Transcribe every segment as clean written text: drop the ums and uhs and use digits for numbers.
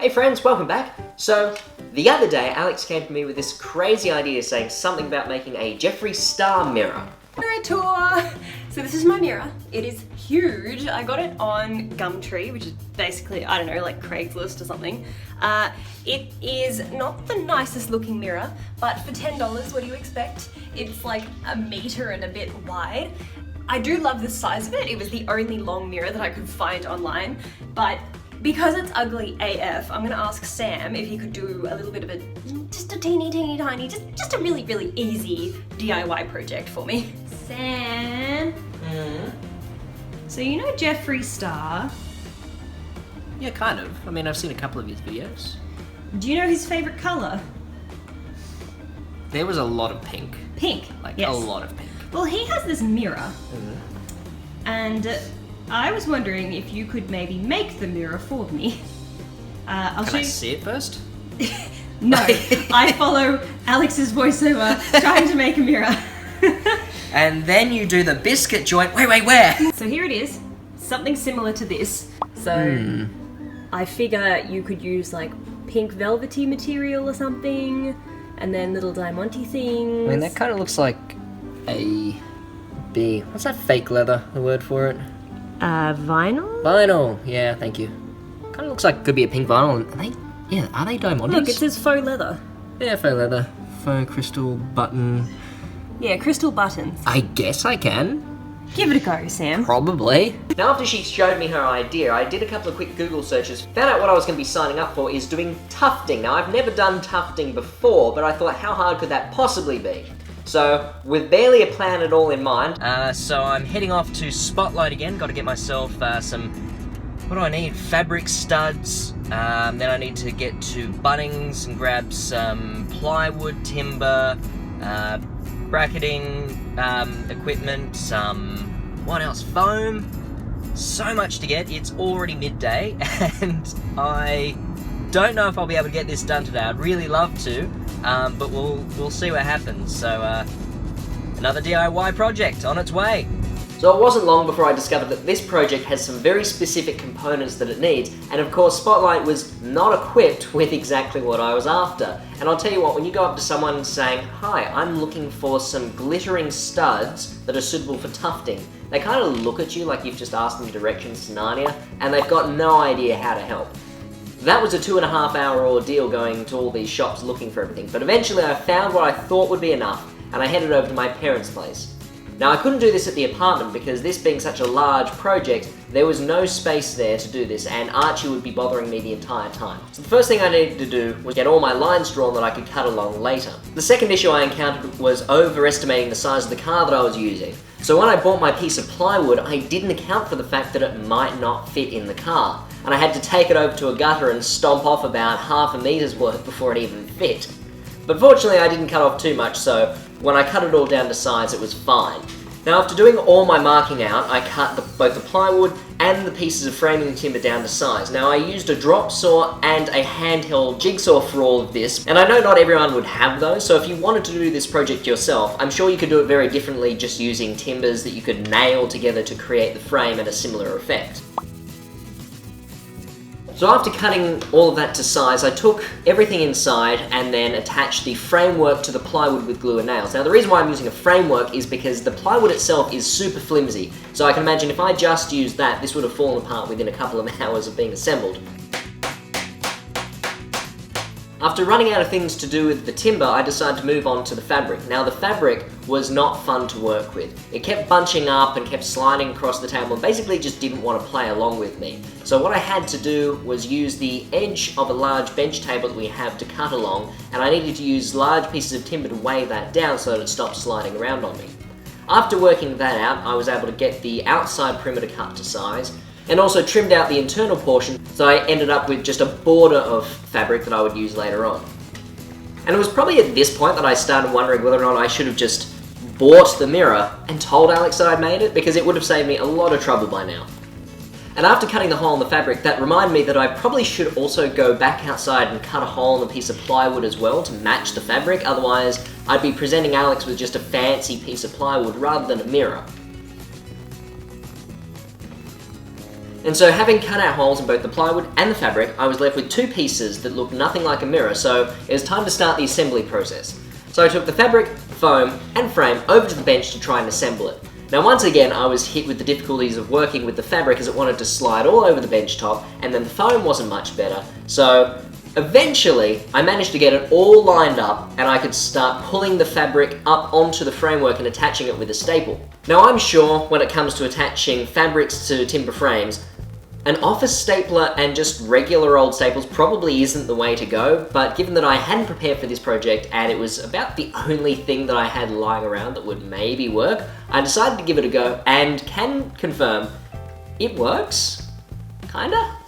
Hey friends, welcome back. So, the other day, Alex came to me with this crazy idea saying something about making a Jeffree Star mirror. Mirror tour! So this is my mirror. It is huge. I got it on Gumtree, which is basically, I don't know, like Craigslist or something. It is not the nicest looking mirror, but for $10, what do you expect? It's like a meter and a bit wide. I do love the size of it. It was the only long mirror that I could find online, but because it's ugly AF, I'm gonna ask Sam if he could do a little bit of a, just a teeny tiny, just a really, really easy DIY project for me. Sam? So you know Jeffree Star? Yeah, kind of. I mean, I've seen a couple of his videos. Do you know his favorite color? There was a lot of pink. Pink, Like, yes. a lot of pink. Well, he has this mirror, and I was wondering if you could maybe make the mirror for me. I'll Can show I you. see it first? No, I follow Alex's voiceover trying to make a mirror. And then you do the biscuit joint. Wait, where? So here it is, something similar to this. So I figure you could use like pink velvety material or something, and then little diamante things. I mean, that kind of looks like a bee. What's that fake leather, the word for it? Vinyl? Vinyl. Yeah, thank you. Kind of looks like could be a pink vinyl. Are they diamantes? Look, it says faux leather. Yeah, faux leather. Faux crystal button. Yeah, crystal buttons. I guess I can. Give it a go, Sam. Probably. Now after she showed me her idea, I did a couple of quick Google searches, found out what I was going to be signing up for is doing tufting. Now I've never done tufting before, but I thought how hard could that possibly be? So, with barely a plan at all in mind, so I'm heading off to Spotlight again, got to get myself some, what do I need? Fabric studs, then I need to get to Bunnings and grab some plywood, timber, bracketing equipment, some, what else, foam, so much to get. It's already midday and I don't know if I'll be able to get this done today. I'd really love to, but we'll see what happens. So another DIY project on its way. So it wasn't long before I discovered that this project has some very specific components that it needs, and of course Spotlight was not equipped with exactly what I was after. And I'll tell you what, when you go up to someone saying, "Hi, I'm looking for some glittering studs that are suitable for tufting," they kind of look at you like you've just asked them directions to Narnia, and they've got no idea how to help. That was a 2.5-hour ordeal going to all these shops looking for everything, but eventually I found what I thought would be enough, and I headed over to my parents' place. Now I couldn't do this at the apartment because this being such a large project, there was no space there to do this, and Archie would be bothering me the entire time. So the first thing I needed to do was get all my lines drawn that I could cut along later. The second issue I encountered was overestimating the size of the car that I was using. So when I bought my piece of plywood, I didn't account for the fact that it might not fit in the car, and I had to take it over to a gutter and stomp off about half a meter's worth before it even fit. But fortunately I didn't cut off too much, so when I cut it all down to size it was fine. Now after doing all my marking out, I cut both the plywood and the pieces of framing timber down to size. Now I used a drop saw and a handheld jigsaw for all of this, and I know not everyone would have those, so if you wanted to do this project yourself, I'm sure you could do it very differently just using timbers that you could nail together to create the frame and a similar effect. So after cutting all of that to size, I took everything inside and then attached the framework to the plywood with glue and nails. Now the reason why I'm using a framework is because the plywood itself is super flimsy, so I can imagine if I just used that, this would have fallen apart within a couple of hours of being assembled. After running out of things to do with the timber, I decided to move on to the fabric. Now the fabric was not fun to work with. It kept bunching up and kept sliding across the table and basically just didn't want to play along with me. So what I had to do was use the edge of a large bench table that we have to cut along, and I needed to use large pieces of timber to weigh that down so that it stopped sliding around on me. After working that out, I was able to get the outside perimeter cut to size, and also trimmed out the internal portion, so I ended up with just a border of fabric that I would use later on. And it was probably at this point that I started wondering whether or not I should have just bought the mirror and told Alex that I'd made it, because it would have saved me a lot of trouble by now. And after cutting the hole in the fabric, that reminded me that I probably should also go back outside and cut a hole in the piece of plywood as well to match the fabric, otherwise I'd be presenting Alex with just a fancy piece of plywood rather than a mirror. And so having cut out holes in both the plywood and the fabric, I was left with two pieces that looked nothing like a mirror, so it was time to start the assembly process. So I took the fabric, foam, and frame over to the bench to try and assemble it. Now once again, I was hit with the difficulties of working with the fabric as it wanted to slide all over the bench top, and then the foam wasn't much better, so eventually, I managed to get it all lined up and I could start pulling the fabric up onto the framework and attaching it with a staple. Now I'm sure when it comes to attaching fabrics to timber frames, an office stapler and just regular old staples probably isn't the way to go, but given that I hadn't prepared for this project and it was about the only thing that I had lying around that would maybe work, I decided to give it a go and can confirm it works, kinda.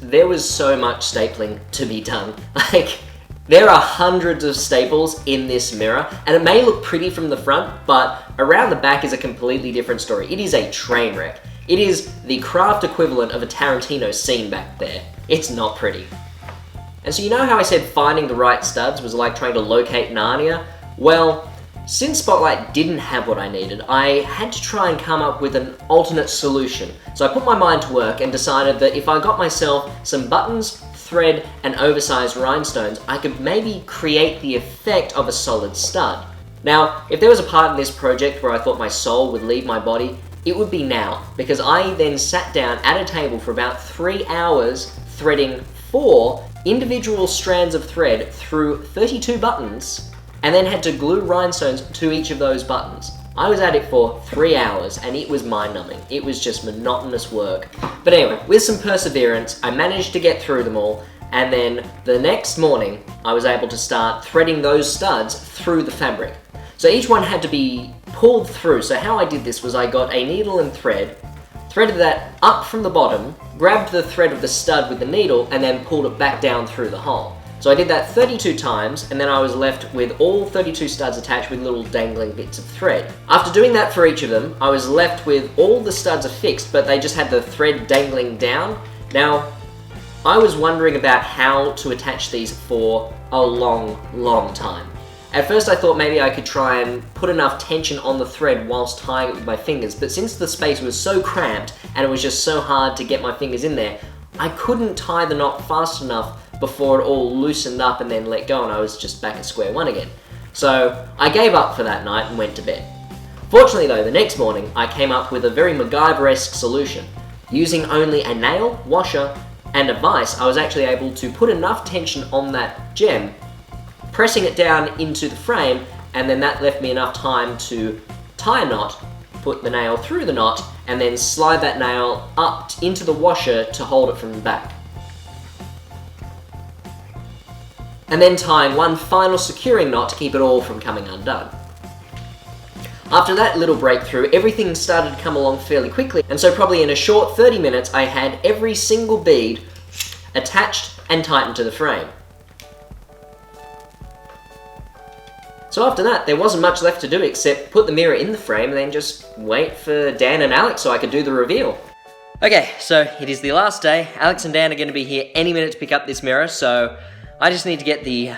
There was so much stapling to be done. Like, there are hundreds of staples in this mirror, and it may look pretty from the front, but around the back is a completely different story. It is a train wreck. It is the craft equivalent of a Tarantino scene back there. It's not pretty. And so you know how I said finding the right studs was like trying to locate Narnia? Well, since Spotlight didn't have what I needed, I had to try and come up with an alternate solution. So I put my mind to work and decided that if I got myself some buttons, thread, and oversized rhinestones, I could maybe create the effect of a solid stud. Now, if there was a part in this project where I thought my soul would leave my body, it would be now, because I then sat down at a table for about 3 hours threading 4 individual strands of thread through 32 buttons, and then had to glue rhinestones to each of those buttons. I was at it for 3 hours and it was mind-numbing. It was just monotonous work. But anyway, with some perseverance, I managed to get through them all, and then the next morning, I was able to start threading those studs through the fabric. So each one had to be pulled through. So how I did this was I got a needle and thread, threaded that up from the bottom, grabbed the thread of the stud with the needle, and then pulled it back down through the hole. So I did that 32 times, and then I was left with all 32 studs attached with little dangling bits of thread. After doing that for each of them, I was left with all the studs affixed, but they just had the thread dangling down. Now, I was wondering about how to attach these for a long time. At first I thought maybe I could try and put enough tension on the thread whilst tying it with my fingers, but since the space was so cramped and it was just so hard to get my fingers in there, I couldn't tie the knot fast enough before it all loosened up and then let go, and I was just back at square one again. So I gave up for that night and went to bed. Fortunately though, the next morning I came up with a very MacGyver-esque solution. Using only a nail, washer, and a vise, I was actually able to put enough tension on that gem, pressing it down into the frame, and then that left me enough time to tie a knot, put the nail through the knot, and then slide that nail up into the washer to hold it from the back. And then tying one final securing knot to keep it all from coming undone. After that little breakthrough, everything started to come along fairly quickly, and so probably in a short 30 minutes I had every single bead attached and tightened to the frame. So after that, there wasn't much left to do except put the mirror in the frame and then just wait for Dan and Alex so I could do the reveal. Okay, so it is the last day. Alex and Dan are going to be here any minute to pick up this mirror, so I just need to get the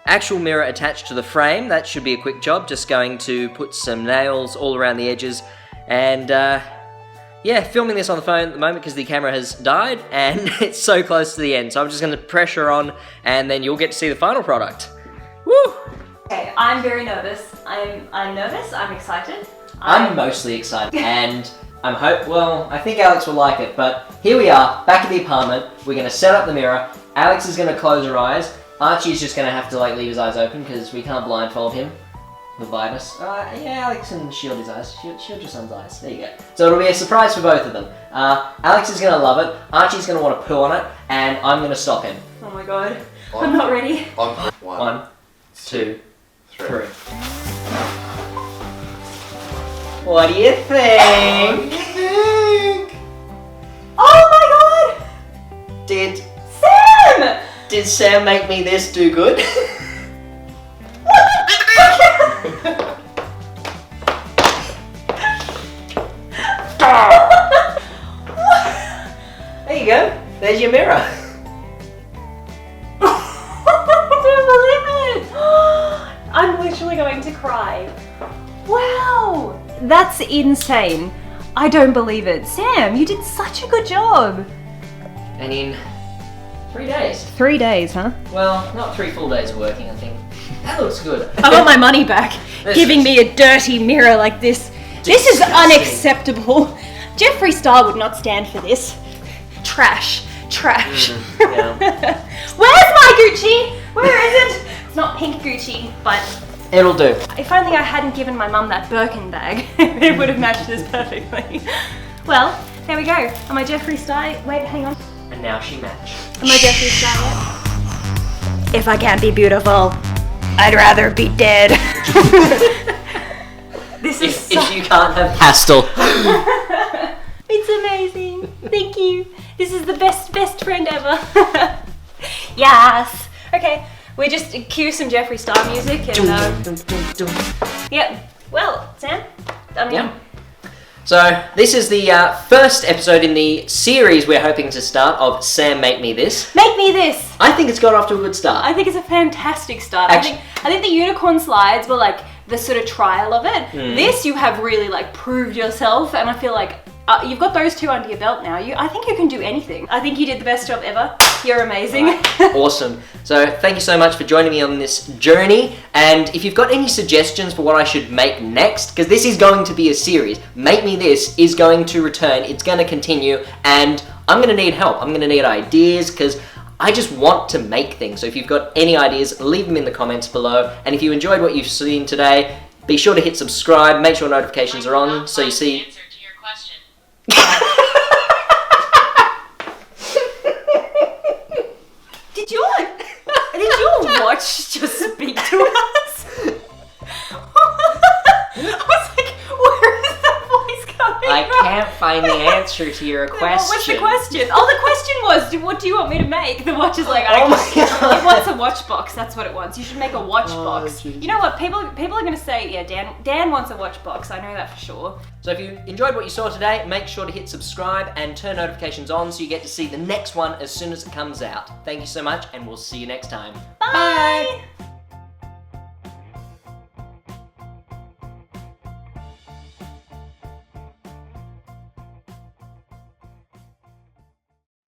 actual mirror attached to the frame. That should be a quick job, just going to put some nails all around the edges, and yeah, filming this on the phone at the moment because the camera has died and it's so close to the end, so I'm just going to pressure on and then you'll get to see the final product. Woo! Okay, I'm very nervous. I'm nervous, I'm excited. I'm mostly excited, and I think Alex will like it, but here we are, back at the apartment. We're going to set up the mirror. Alex is going to close her eyes. Archie's just going to have to leave his eyes open because we can't blindfold him. He'll bite us. Yeah, Alex can shield his eyes. Shield your son's eyes. There you go. So it'll be a surprise for both of them. Alex is going to love it. Archie's going to want to poo on it, and I'm going to stop him. Oh my god. I'm not ready. One, two, three. What do you think? Oh my god! Did Sam! Sam make me this do good? There you go. There's your mirror. I don't believe it! I'm literally going to cry. Wow! That's insane. I don't believe it. Sam, you did such a good job. And in 3 days. 3 days, huh? Well, not 3 full days of working, I think. That looks good. I want my money back. Giving me a dirty mirror like this. This is unacceptable. Jeffree Star would not stand for this. Trash. Trash. Yeah. Where's my Gucci? Where is it? It's not pink Gucci, but It'll do. if only I hadn't given my mum that Birkin bag, it would have matched this perfectly. Well, there we go. Am I Jeffree Star? Wait, hang on. And now she matched. Am I Jeffree Star yet? If I can't be beautiful, I'd rather be dead. This is If you can't have pastel. It's amazing. Thank you. This is the best friend ever. Yes. Okay, we just cue some Jeffree Star music and yeah. Well, Sam, I mean, Yeah. So this is the first episode in the series we're hoping to start of Sam Make Me This. make me this. I think it's got off to a good start. I think it's a fantastic start. Actu- I think the unicorn slides were like the sort of trial of it. This you have really like proved yourself, and I feel like you've got those 2 under your belt now. I think you can do anything. I think you did the best job ever. You're amazing. Awesome. So thank you so much for joining me on this journey. And if you've got any suggestions for what I should make next, because this is going to be a series, Make Me This is going to return. It's going to continue, and I'm going to need help. I'm going to need ideas, because I just want to make things. So if you've got any ideas, leave them in the comments below. And if you enjoyed what you've seen today, be sure to hit subscribe, make sure notifications are on so you see... Answer to your question. Did your watch just speak to us? I was like, where is that voice coming I from? can't find the answer to your question. What's the question? Oh, the question was, what do you want me to make? The watch is like, Oh my God. it wants a watch box. That's what it wants. You should make a watch box. Jesus. You know what? People are going to say, yeah, Dan wants a watch box. I know that for sure. So if you enjoyed what you saw today, make sure to hit subscribe and turn notifications on so you get to see the next one as soon as it comes out. Thank you so much, and we'll see you next time. Bye.